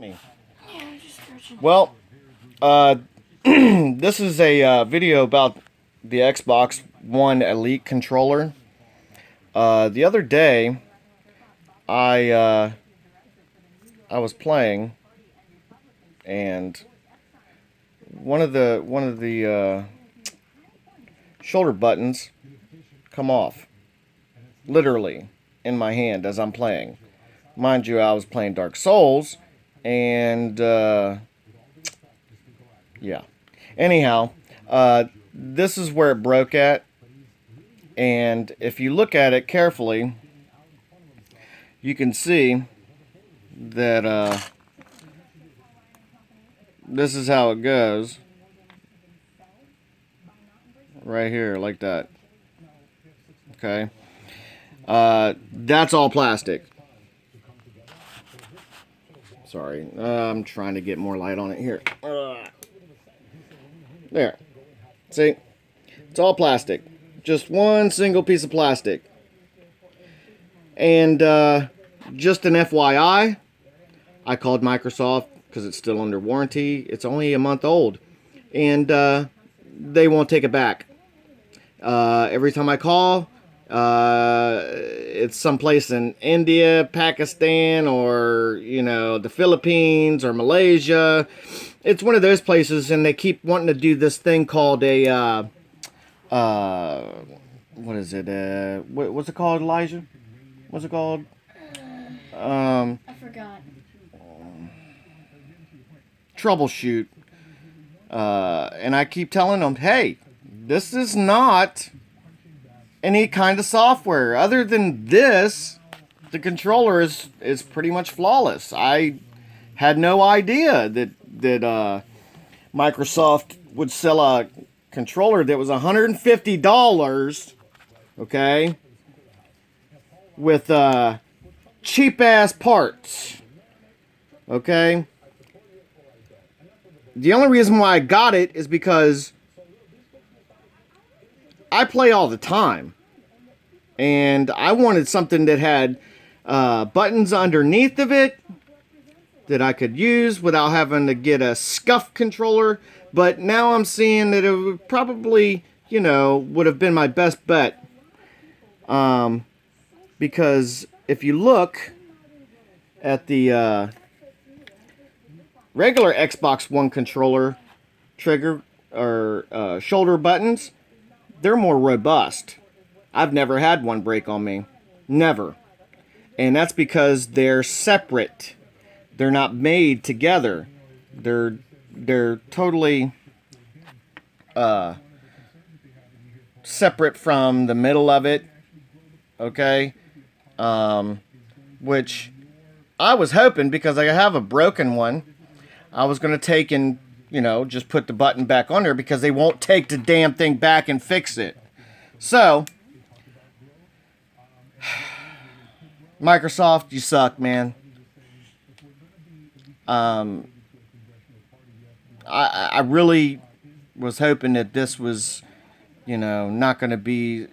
me. Yeah, I'm just stretching. Well, this is a video about the Xbox One Elite controller. The other day, I was playing, and one of the shoulder buttons come off, literally in my hand as I'm playing. Mind you, I was playing Dark Souls, and yeah. Anyhow, this is where it broke at, and if you look at it carefully, you can see that this is how it goes. Right here, like that. Okay. That's all plastic. Sorry, I'm trying to get more light on it here. There. See? It's all plastic. Just one single piece of plastic. And just an FYI, I called Microsoft because it's still under warranty. It's only a month old. And they won't take it back. Every time I call, it's someplace in India, Pakistan, or, you know, the Philippines or Malaysia. It's one of those places, and they keep wanting to do this thing called a, what is it? What's it called, Elijah? What's it called? I forgot. Troubleshoot. And I keep telling them, hey, this is not any kind of software. Other than this, the controller is pretty much flawless. I had no idea that Microsoft would sell a controller that was $150, okay, with cheap ass parts, okay. The only reason why I got it is because I play all the time, and I wanted something that had buttons underneath of it that I could use without having to get a scuff controller. But now I'm seeing that it would probably, you know, would have been my best bet, because if you look at the regular Xbox One controller trigger or shoulder buttons, they're more robust. I've never had one break on me. Never. And that's because they're separate. They're not made together. They're totally separate from the middle of it. Okay? Which I was hoping, because I have a broken one, I was going to take and, you know, just put the button back on there, because they won't take the damn thing back and fix it. So, Microsoft, you suck, man. I really was hoping that this was, you know, not going to be,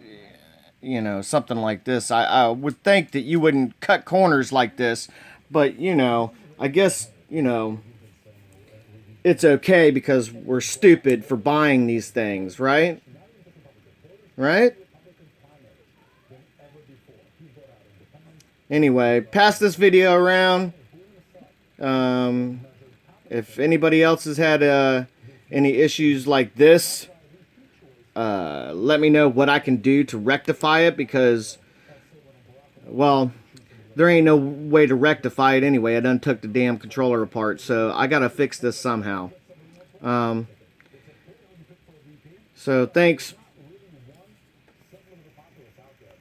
you know, something like this. I would think that you wouldn't cut corners like this, but, you know, I guess, you know, it's okay because we're stupid for buying these things, right? Right? Anyway, pass this video around. If anybody else has had any issues like this, let me know what I can do to rectify it, because, well, there ain't no way to rectify it anyway. I done took the damn controller apart, so I gotta fix this somehow. So thanks.